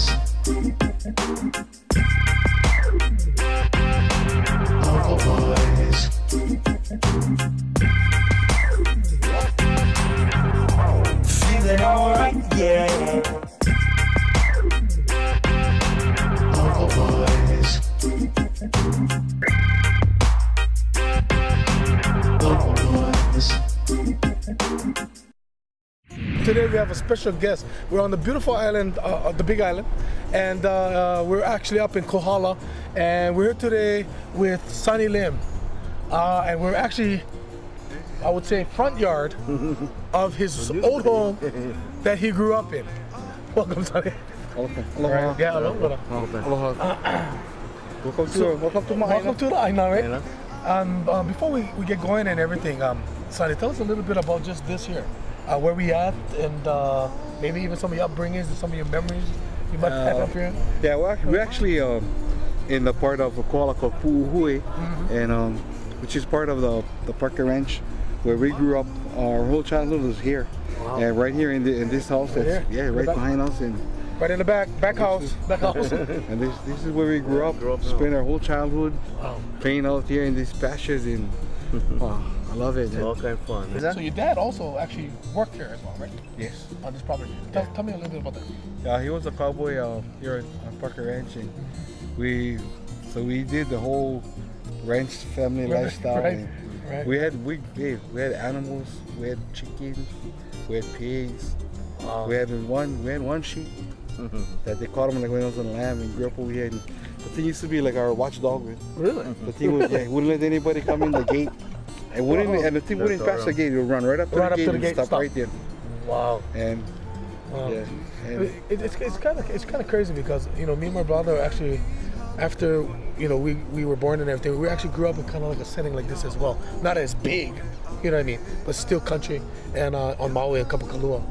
Local boys. Feeling alright, yeah. Local boys. Local boys. Today we have a special guest. We're on the beautiful island, the Big Island, and we're actually up in Kohala, and we're here today with Sonny Lim, and we're actually, I would say, front yard of his old home that he grew up in. Welcome, Sonny. Aloha. Yeah, aloha. Aloha. Welcome to my Welcome to the island, right? Before we get going and everything, Sonny, tell us a little bit about just this here. Where we at, and maybe even some of your upbringings and some of your memories you might have up here. Yeah, we're actually in the part of Kohala called Pu'uhui, and which is part of the Parker Ranch, where we grew up. Our whole childhood was here, and right here in this house. That's, right behind us, and right in the back house. And this is where we grew up. Spent our whole childhood playing out here in these pastures, and I love it. All kind of fun. So your dad also actually worked here as well, right? Yes. On this property. Tell me a little bit about that. Yeah, he was a cowboy here on Parker Ranch, and we did the whole ranch family lifestyle. Right. And Right. we had animals, we had chickens, we had pigs. We had one sheep that they caught him like when it was on lamb and grew up over here. And the thing used to be like our watchdog. Really? The thing was, wouldn't let anybody come in the gate. And the thing wouldn't pass the gate. It would run right up to the gate and stop right there. Wow. And and it's kind of crazy because me and my brother actually, after we were born and everything, we actually grew up in kind of like a setting like this as well. Not as big, you know what I mean, but still country, and on Maui and Kapakalua.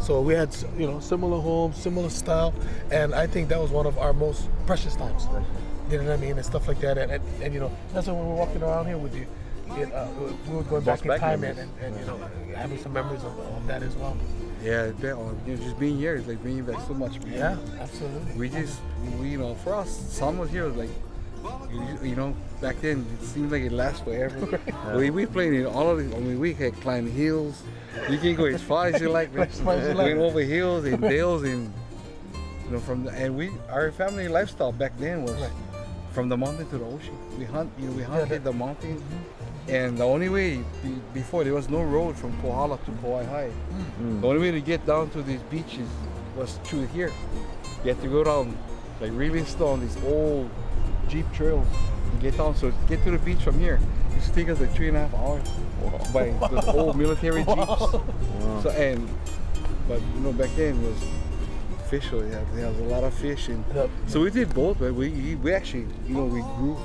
So we had similar homes, similar style, and I think that was one of our most precious times. You know what I mean, and stuff like that. And that's why when we were walking around here with you, we were going back in time and having some memories of that as well. yeah, just being here is like bringing back so much. Yeah, absolutely. We for us, summer here was like, back then it seemed like it lasts forever. We played in all of these. I mean, we had climbed hills. You can go as far as you like. Went over hills and dales, and our family lifestyle back then was from the mountain to the ocean. We hunted the mountains. And the only way, before there was no road from Kohala to Kauai High. The only way to get down to these beaches was through here. You had to go down like really slow on these old Jeep trails and get down. So to get to the beach from here, it used to take us like 3.5 hours by the old military Jeeps. So but back then it was official. There was a lot of fish, and so we did both. But we actually we grew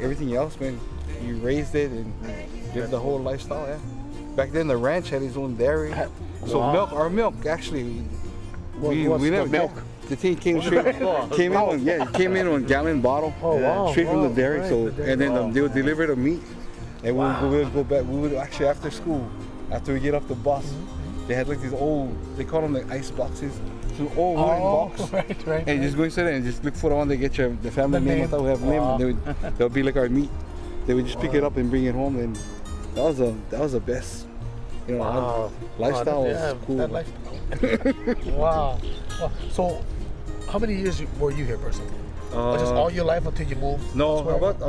everything else, man. You raised it and lived the whole lifestyle. Yeah. Back then the ranch had its own dairy. So our milk actually, we never milk. The thing came in on gallon bottle, straight from the dairy. And then they would deliver the meat, and we would go back. We would actually after school, after we get off the bus, they had like these old, they call them like ice boxes. So old wooden box, right. And just go inside there and just look for the one they get the family name. I thought we have name. And they'll be like our meat. They would just pick it up and bring it home, and that was the best. Lifestyle was cool. That lifestyle. Wow. So, how many years were you here, personally? Or just all your life until you moved? No, about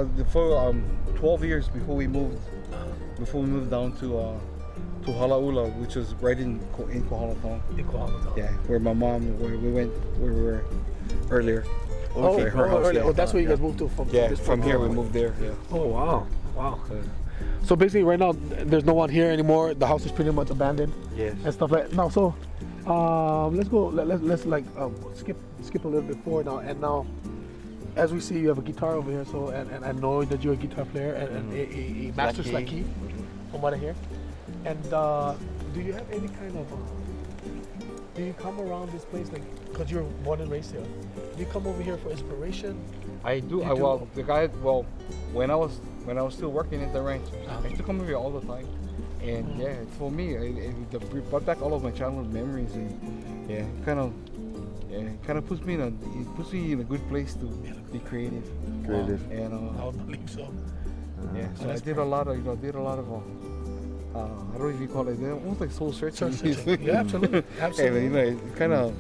12 years before we moved. Before we moved down to Halaula, which was right in Kohala town. In Kohala town. Yeah, where my mom, where we were earlier. Okay, her house, that's where you guys moved to from. From here we moved there. Yeah. Oh wow. So basically, right now there's no one here anymore. The house is pretty much abandoned. Yes. And stuff like that. Now, so let's go. Let's like skip a little bit forward now. And now, as we see, you have a guitar over here. So and I know that you're a guitar player and a master slacky, from what I hear. And do you have any kind of do you come around this place like because you're born and raised here? Do you come over here for inspiration? I do. When I was still working at the ranch, I used to come over here all the time. And for me, it brought back all of my childhood memories, and it kind of puts me in a good place to be creative. Creative. And I would believe so. yeah, so I did a lot of, I don't know if you call it, almost like soul searching. Yeah, absolutely. Absolutely. And it kind of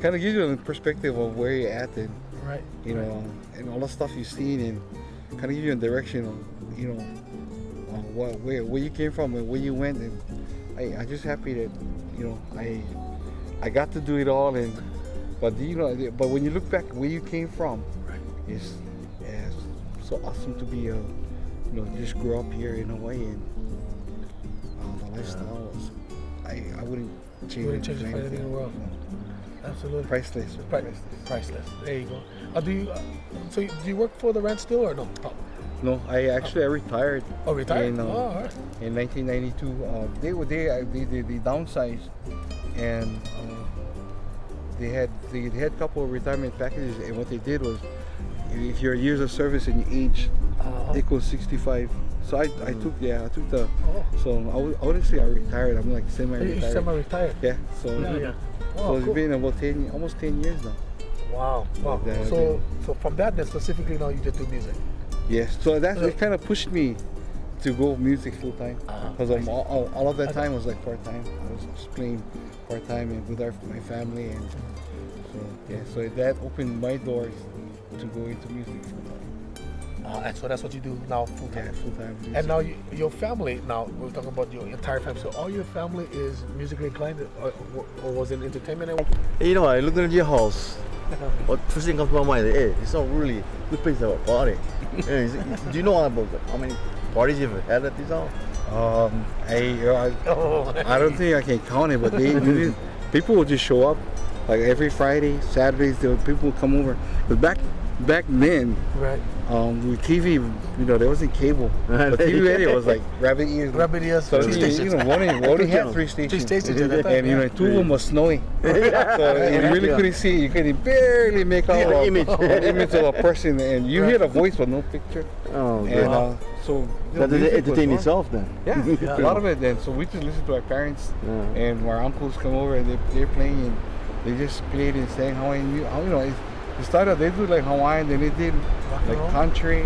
gives you a perspective of where you're at, and Right. and all the stuff you've seen, and kind of give you a direction of, where you came from and where you went. And I'm just happy that, I got to do it all. But when you look back where you came from, it's so awesome to be just grow up here in Hawaii, and the lifestyle was, I wouldn't change it for anything in the world. Absolutely. Priceless. Priceless. There you go. Do you work for the ranch still or no? Oh. No, I retired. Oh, retired? All right. In 1992, they downsized, and they had a couple of retirement packages, and what they did was, if your years of service and your age equals 65. So I took the. So I wouldn't say I retired. I'm like semi-retired. You're semi-retired. Yeah. So Yeah. so it's been about almost 10 years now. Wow. So from that, then specifically now you just do music. Yes. So it kind of pushed me to go music full time, because all of that time was like part time. I was just playing part time and with my family, and so that opened my doors to go into music full time. And so that's what you do now full time. Yeah, full time. And now your family. Now we're talking about your entire family. So all your family is musically inclined, or was it entertainment? I looked at your house. What first thing comes to my mind? It's not really good place to have a party. Do you know about how many parties you've had at this house? I don't think I can count it, but people would just show up, like every Friday, Saturdays. People would come over. But back then, right? With TV, there wasn't cable. But TV radio was like rabbit ears. Rabbit ears. So we only had 3 stations. 3 stations. And 2 of them was snowy. So you really couldn't see. You could barely make out the image of a person, and you hear the voice but no picture. Oh, and so that did entertain itself then. Yeah, a lot of it then. So we just listen to our parents, and our uncles come over and they're playing, and they just played and sang Hawaiian. They started, they do like Hawaiian, then they did like country.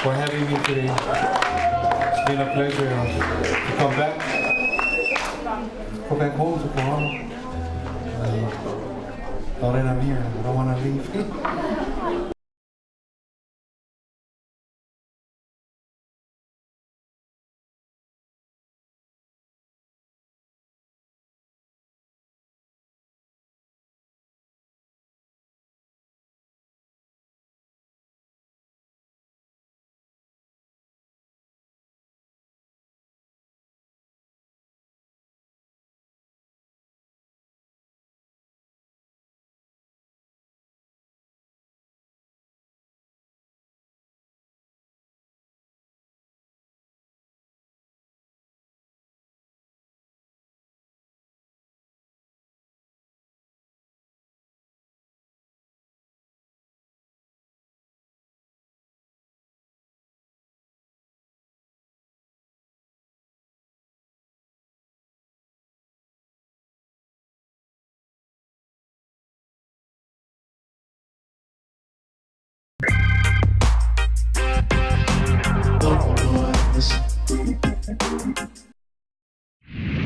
For having me today. It's been a pleasure to come back home to Kohala. Now that I'm here, I don't want to leave.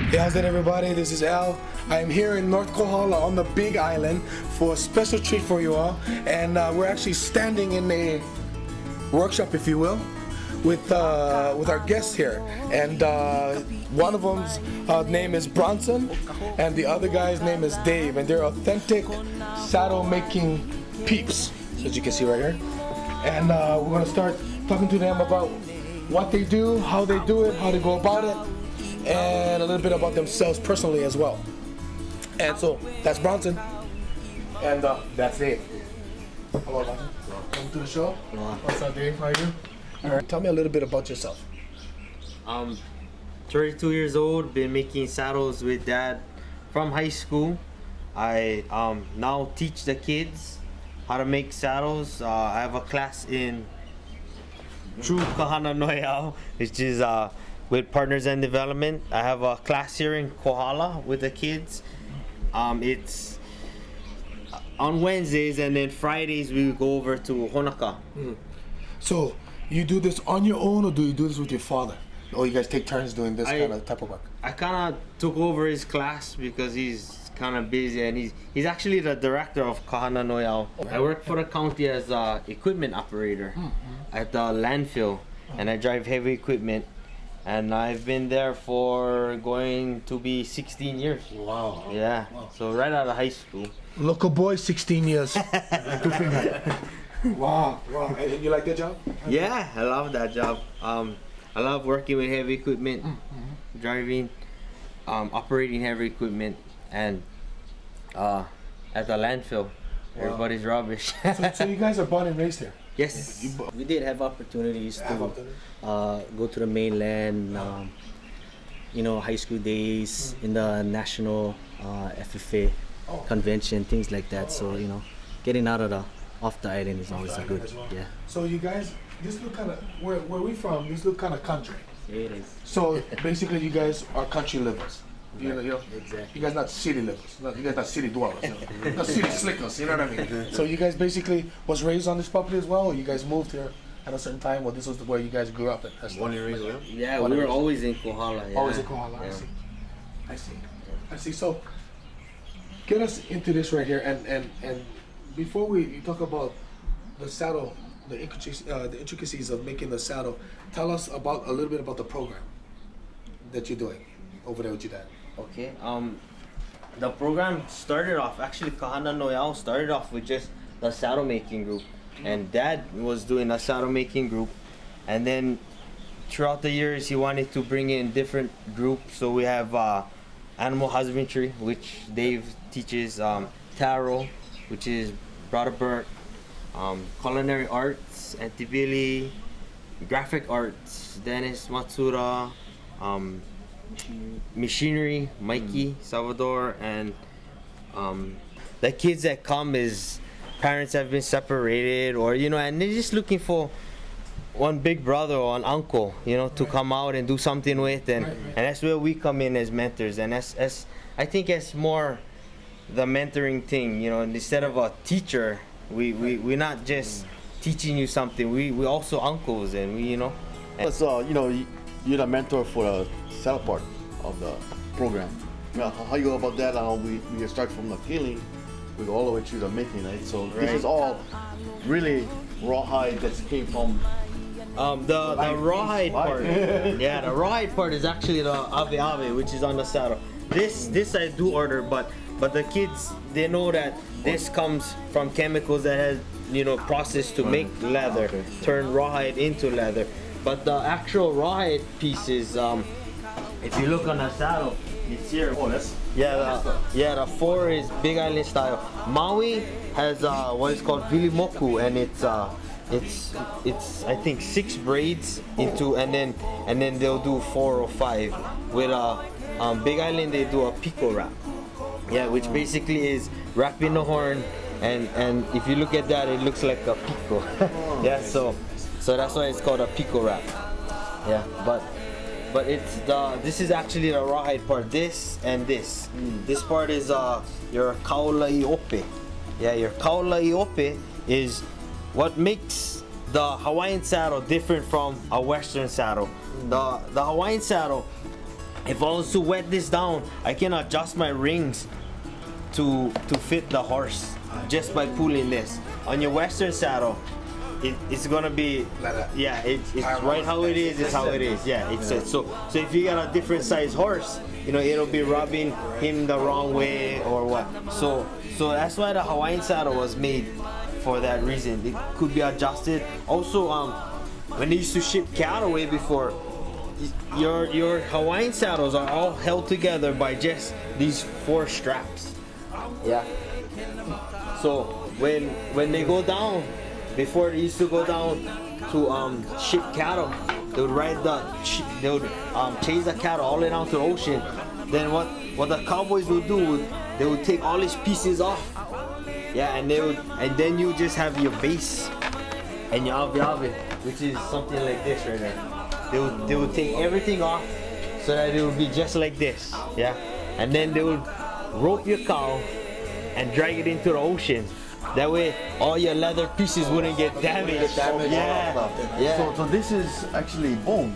Hey, how's it, everybody? This is Al. I am here in North Kohala on the Big Island for a special treat for you all, and we're actually standing in a workshop, if you will, with our guests here, and one of them's name is Bronson, and the other guy's name is Dave, and they're authentic saddle making peeps, as you can see right here. And we're gonna start talking to them about what they do, how they do it, how they go about it, and a little bit about themselves personally as well. And so that's Bronson, and that's Dave. Hello, Bronson. Welcome to the show. What's up, Dave? How are you? All right. Tell me a little bit about yourself. 32 years old, been making saddles with Dad from high school. I now teach the kids how to make saddles. I have a class in True Kahana Noyao, which is with Partners and Development. I have a class here in Kohala with the kids. It's on Wednesdays, and then Fridays we go over to Honaka. So you do this on your own, or do you do this with your father? Or you guys take turns doing this kind of type of work? I kind of took over his class because he's kind of busy, and he's actually the director of Kahana Noyao. I work for the county as a equipment operator at the landfill, and I drive heavy equipment, and I've been there for going to be 16 years. Wow. Yeah. So right out of high school. Local boy, 16 years. Good finger. Wow. And you like that job? Yeah, I love that job. I love working with heavy equipment, driving, operating heavy equipment, and at the landfill, everybody's rubbish. So you guys are born and raised here? Yes. We did have opportunities to go to the mainland, high school days, in the national FFA convention, things like that. So, getting out of off the island is always a good, yeah. So you guys, this look kind of, where we from, this look kind of country. It is. So basically you guys are country livers. You know, Exactly. you guys not city livers. You guys not city dwellers. Not city slickers, you know what I mean? So you guys basically was raised on this property as well, or you guys moved here at a certain time, or this was where you guys grew up at? Born and raised here? Yeah, we were always in Kohala. Yeah. Always in Kohala, Yeah. I see. So get us into this right here, and before you talk about the saddle, the intricacies of making the saddle, tell us a little bit about the program that you're doing over there with your dad. Okay. The program started off, actually Kahana Noyao started off with just the saddle making group, and Dad was doing a saddle making group, and then throughout the years he wanted to bring in different groups. So we have animal husbandry, which Dave teaches, tarot, which is Brodebert, culinary arts, Antibili, graphic arts, Dennis Matsura, machinery, Mikey, Salvador, and the kids that come is parents have been separated, or and they're just looking for one big brother or an uncle, to come out and do something with, and that's where we come in as mentors, and as I think it's more the mentoring thing, instead of a teacher, we're not just teaching you something, we also uncles, and So, you're the mentor for the saddle part of the program. How you go about that? We start from the peeling, we go all the way through the making, right? So this is all really rawhide that came from the rawhide part. Yeah, the rawhide part is actually the ave, which is on the saddle. This I do order, but the kids, they know that this comes from chemicals that has processed to make leather, turn rawhide into leather. But the actual rawhide pieces, if you look on the saddle, it's here. Oh, that's The 4 is Big Island style. Maui has what is called vilimoku, and it's I think 6 braids into, and then they'll do 4 or 5. With Big Island they do a pico wrap. Yeah, which basically is wrapping the horn, and if you look at that, it looks like a pico. Yeah, so that's why it's called a pico wrap. Yeah, but this is actually the rawhide part. This and this. This part is your kaula iope. Yeah, your kaula iope is what makes the Hawaiian saddle different from a Western saddle. The Hawaiian saddle, if I was to wet this down, I can adjust my rings to fit the horse just by pulling this. On your Western saddle, it's gonna be, yeah, it's right how it is. It's how it is. Yeah, it's set. So if you got a different size horse, it'll be rubbing him the wrong way or what. So that's why the Hawaiian saddle was made, for that reason. It could be adjusted. Also, when they used to ship cattle way before, your Hawaiian saddles are all held together by just these 4 straps. Yeah. So when they go down, before they used to go down to ship cattle, they would chase the cattle all the way down to the ocean. Then what the cowboys would do, they would take all these pieces off. Yeah, and then you just have your base and your avi, which is something like this right there. They would take everything off so that it would be just like this. Yeah, and then they would rope your cow and drag it into the ocean. That way, all your leather pieces wouldn't get damaged. Yeah. So this is actually bone.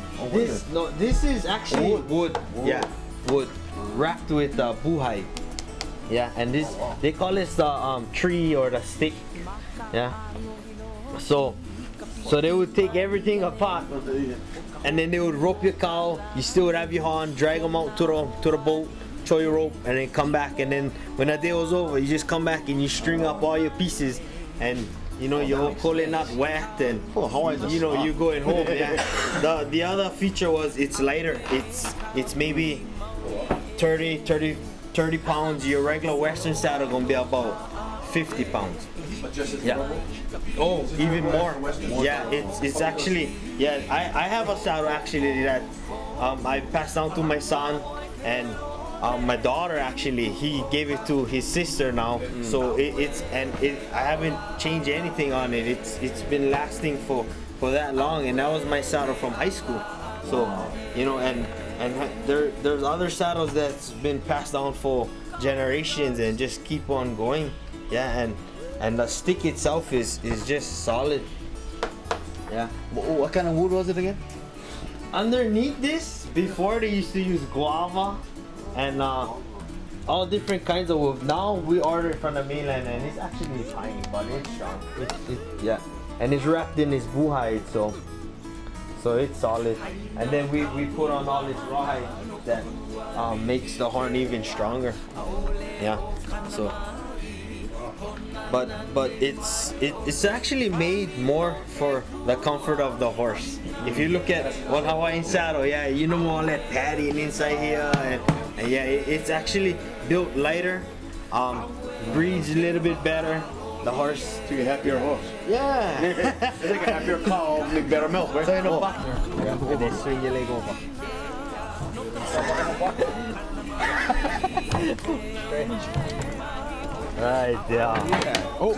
This is actually wood. Yeah, wood wrapped with buhide. Yeah, and this they call it the tree or the stick. Yeah. So they would take everything apart, and then they would rope your cow. You still would have your horn, drag them out to the boat, throw your rope, and then come back. And then when the day was over, you just come back and you string up all your pieces, and you know your whole not wet, and you know you're going home. Yeah. The other feature was it's lighter. It's maybe 30 pounds. Your regular Western saddle gonna be about 50 pounds. Yeah. Oh, even more. Yeah, it's actually, yeah, I have a saddle actually that I passed down to my son, and my daughter actually, he gave it to his sister now. So I haven't changed anything on it. It's been lasting for that long, and that was my saddle from high school. So, you know, and there's other saddles that's been passed down for generations and just keep on going. Yeah, and the stick itself is just solid. Yeah. What kind of wood was it again? Underneath this, before they used to use guava and all different kinds of wood. Now we order it from the mainland, and it's actually tiny, but it's strong. Yeah, and it's wrapped in this buhide, so it's solid. And then we put on all this rawhide that makes the horn even stronger. Yeah. So. But it's actually made more for the comfort of the horse. If you look at one Hawaiian saddle, yeah, you know, all that padding inside here, and yeah, it's actually built lighter, breathes a little bit better. The horse. So you happier horse. Yeah. It's like a happier cow, make better milk, right? So you know, look at this, swing your leg over. Right, yeah. Oh,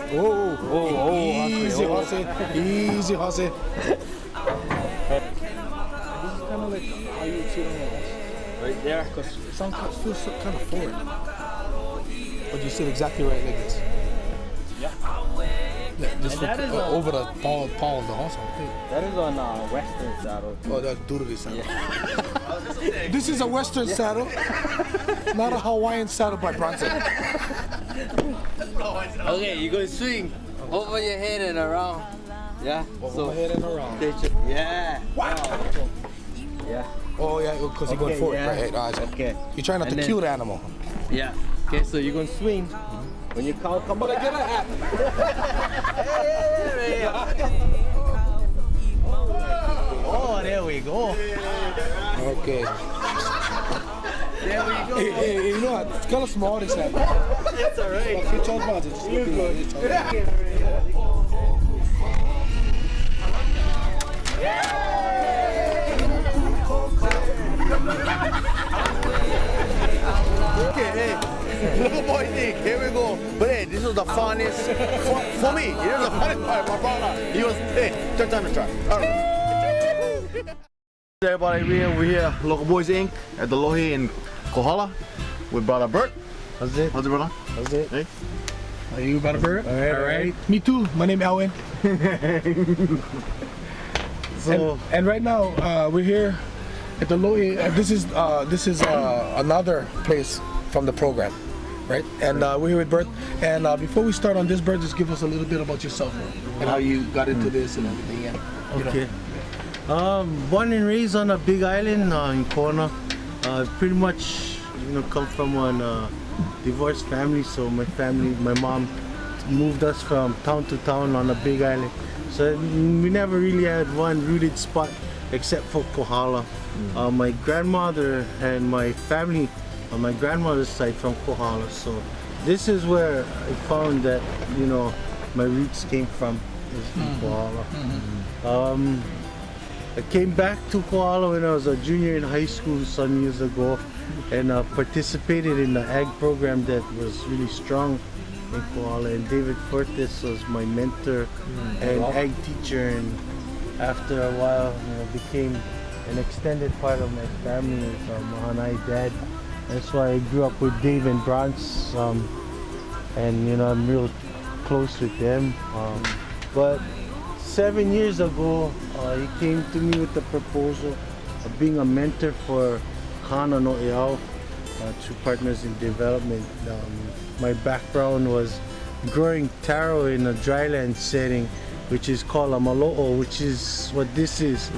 easy, Jose. Easy, Jose. This is kind of like how you sit on the horse. Right there. Because some cuts feel so kind of forward. But you sit exactly right like this. Yeah. Just look over the paw of the horse, I think. That is on Western saddle. Oh, that's Doodly saddle. Yeah. This is a Western saddle, not a Hawaiian saddle by Bronson. Okay, you're gonna swing over your head and around. Yeah. Over my head and around. Yeah. Wow. Yeah. Oh yeah, because you're going forward. Yeah. Right. All right. Okay. You're trying not to kill the animal. Yeah. Okay, so you're gonna swing. When you come up, Get a hat. oh, there we go. Okay. There we go. Hey, you know what? It's kind of small this hat. It's alright. You talk about it. You're good. Okay, hey, localboyzinc, here we go. But hey, this was the funnest, for me, here's the funnest part. My brother, he was, hey, third time to try. All right. Hey everybody, we're here, localboyzinc at the Lohi in Kohala with brother Bert. How's it? How's it, brother? How's it? Hey. Are you about a bird? All right. Me too. My name is Alwin. So, and right now we're here at the Lohi. This is another place from the program, right? And we're here with Bert. And before we start on this, Bert, just give us a little bit about yourself and how you got into this and everything. Yeah. Okay. Born and raised on a big island in Kona. Pretty much, come from a divorced family. So my mom moved us from town to town on a big island. So we never really had one rooted spot except for Kohala. My grandmother and my family on my grandmother's side from Kohala. So this is where I found that, you know, my roots came from, is from Kohala. I came back to Kohala when I was a junior in high school some years ago, and participated in the ag program that was really strong in Kohala. And David Fortes was my mentor and ag teacher, and after a while, you know, became an extended part of my family with Mahanai dad. That's why I grew up with Dave and Bronze, and you know, I'm real close with them. But 7 years ago, he came to me with the proposal of being a mentor for Kana no Eau, True Partners in Development. My background was growing taro in a dryland setting, which is called a malo'o, which is what this is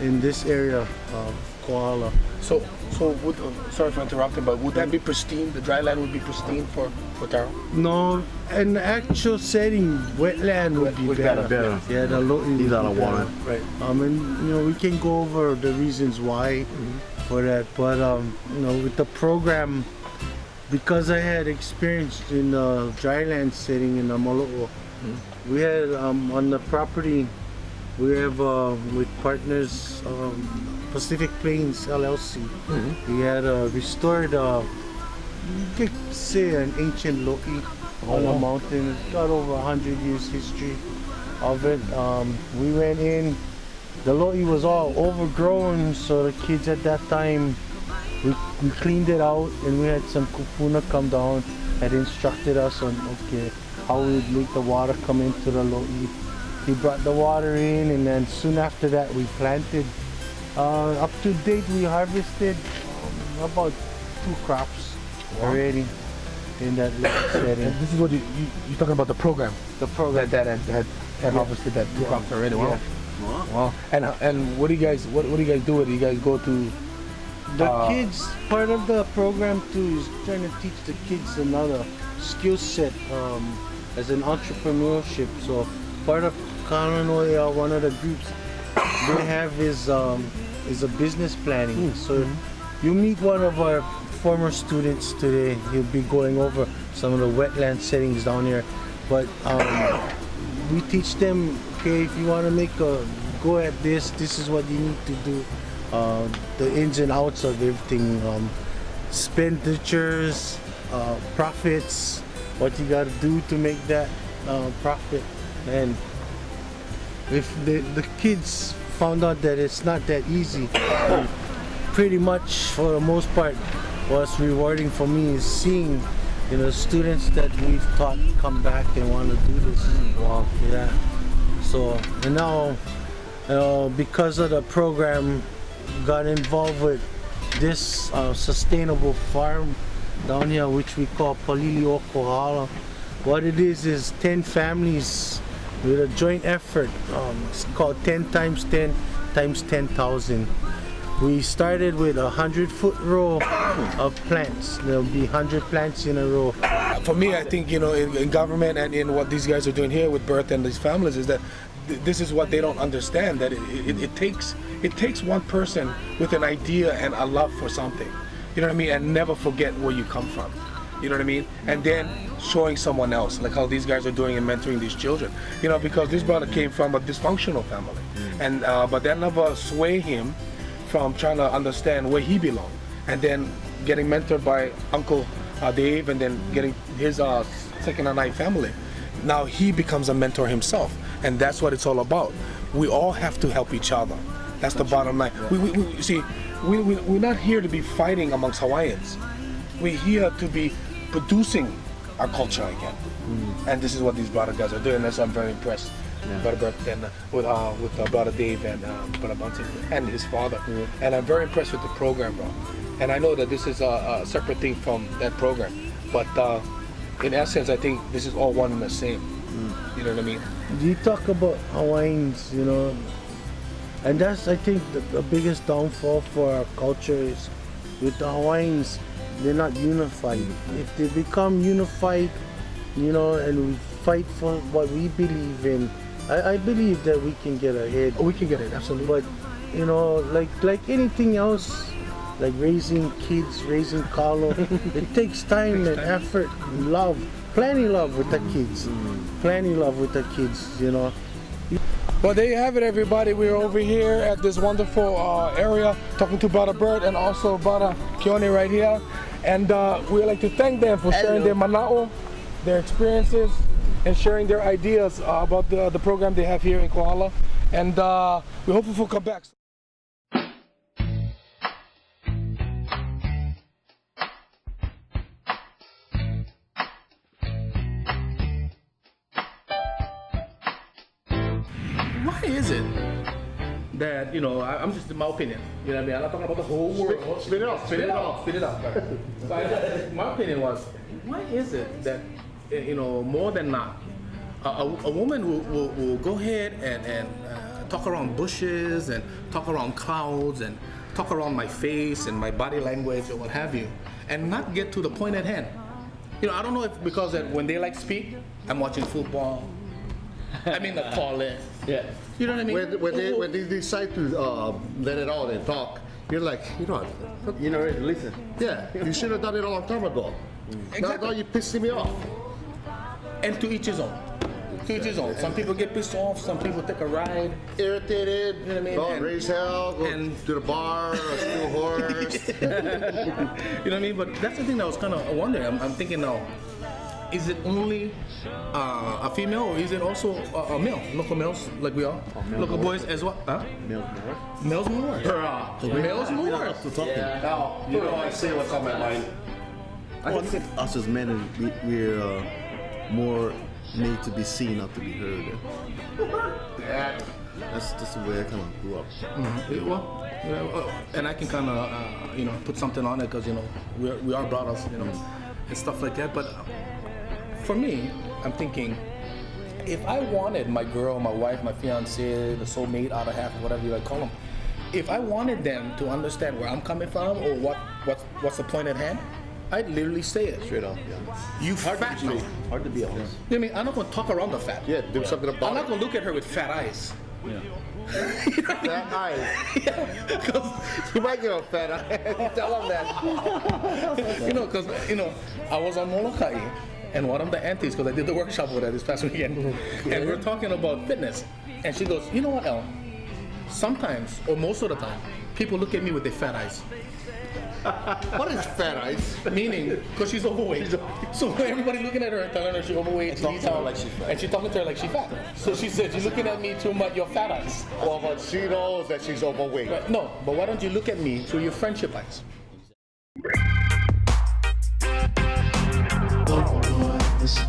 in this area of Kohala. So would, sorry for interrupting, but would that be pristine? The dry land would be pristine for taro? No, an actual setting, wetland would be better. Yeah, the lo'o These are the water. Right. And you know, we can go over the reasons why for that, but you know, with the program, because I had experience in the dryland setting in the Malo'o, we had on the property, we have with partners Pacific Plains LLC. We had restored, you could say, an ancient lo'i on a mountain. It's got over 100 years history of it. We went in, the lo'i was all overgrown, so the kids at that time, we cleaned it out, and we had some kupuna come down and instructed us on how we would make the water come into the lo'i. He brought the water in, and then soon after that we planted. Up to date we harvested about 2 crops already in that little setting. And this is what you're talking about, the program. The program that had harvested that 2 crops already. Wow. Yeah. Wow. And what do you guys do with it? You guys go to the kids, part of the program too is trying to teach the kids another skill set as an entrepreneurship. So part of Kananoia, one of the groups they have is a business planning. So you meet one of our former students today. He'll be going over some of the wetland settings down here, but we teach them, okay, if you want to make a go at this is what you need to do. The ins and outs of everything, expenditures, profits, what you got to do to make that profit. And if the kids found out that it's not that easy, pretty much for the most part, what's rewarding for me is seeing, you know, students that we've taught come back and want to do this. Wow. Yeah. So, and now, because of the program, got involved with this sustainable farm down here, which we call Palilio Kohala. What it is 10 families with a joint effort. It's called 10 times 10 times 10,000. We started with 100-foot row of plants. There'll be 100 plants in a row. For me, I think, you know, in government and in what these guys are doing here with Birth and these families is that this is what they don't understand, that it takes one person with an idea and a love for something, you know what I mean, and never forget where you come from, you know what I mean, and then showing someone else, like how these guys are doing and mentoring these children, you know, because this brother came from a dysfunctional family, and but that never swayed him from trying to understand where he belonged, and then getting mentored by Uncle Dave, and then getting his second and ninth family. Now he becomes a mentor himself, and that's what it's all about. We all have to help each other. That's the bottom line. We see, we're not here to be fighting amongst Hawaiians. We're here to be producing our culture again. And this is what these brother guys are doing. That's why I'm very impressed. Brother Bert and with brother Dave and brother Bunting and his father. And I'm very impressed with the program, bro. And I know that this is a separate thing from that program, but in essence, I think this is all one and the same. You know what I mean? You talk about Hawaiians, you know, and that's, I think, the biggest downfall for our culture is with the Hawaiians, they're not unified. If they become unified, you know, and we fight for what we believe in, I believe that we can get ahead. We can get it, absolutely. But you know, like anything else, like raising kids, raising Carlo, it takes time and effort, and love, plenty love with the kids, plenty love with the kids, you know. Well, there you have it, everybody. We're over here at this wonderful area talking to Brother Bert and also Brother Keone right here. And we'd like to thank them for sharing their mana'o, their experiences, and sharing their ideas about the program they have here in Kohala. And we hope you'll come back. Why is it that, you know, I'm just in my opinion, you know what I mean? I'm not talking about the whole world. Spit it out, spit it out, spit it out. But my opinion was, why is it that, you know, more than not, a woman will go ahead and talk around bushes and talk around clouds and talk around my face and my body language or what have you, and not get to the point at hand. You know, I don't know if because that when they like speak, I'm watching football, I'm in the toilet. Yeah. You know what I mean? When they decide to let it out and talk, you're like, you know, Listen. yeah, you should have done it a long time ago. Exactly. Now you're pissing me off. And to each his own. To each his own. Some people get pissed off, some people take a ride. Irritated, You know what I mean? go And- raise hell, go and- to the bar, or steal horse. You know what I mean? But that's the thing that I was kind of wondering. I'm thinking now, is it only a female or is it also a male? Local males like we are? Local boys as well? Huh? Males more. Males more. Now, you know, I say what's on my mind. I think us as men, we're more made to be seen, not to be heard. That's just the way I kind of grew up. Well, and I can kind of, you know, put something on it because, you know, we are brothers, you know, and stuff like that. But for me, I'm thinking, if I wanted my girl, my wife, my fiance, the soulmate, other half, whatever you like call them, if I wanted them to understand where I'm coming from or what's the point at hand, I'd literally say it. Straight up, yeah. You fat now. Hard to be honest. You know what I mean? I'm not going to talk around the fat. Yeah, do something I'm about not it. going to look at her with fat eyes. Fat eyes. You might get a fat eye. Tell them that. You know, because, you know, I was on Molokai and one of the aunties, because I did the workshop with her this past weekend, and we were talking about fitness. And she goes, you know what, El? Sometimes, or most of the time, people look at me with their fat eyes. What is fat eyes? Meaning, because she's overweight. So everybody looking at her and telling her she's overweight, she needs help, and she's talking to her like she's fat. So she said, you're looking at me through your fat eyes. Well, but she knows that she's overweight. But no, but why don't you look at me through your friendship eyes? Local boys.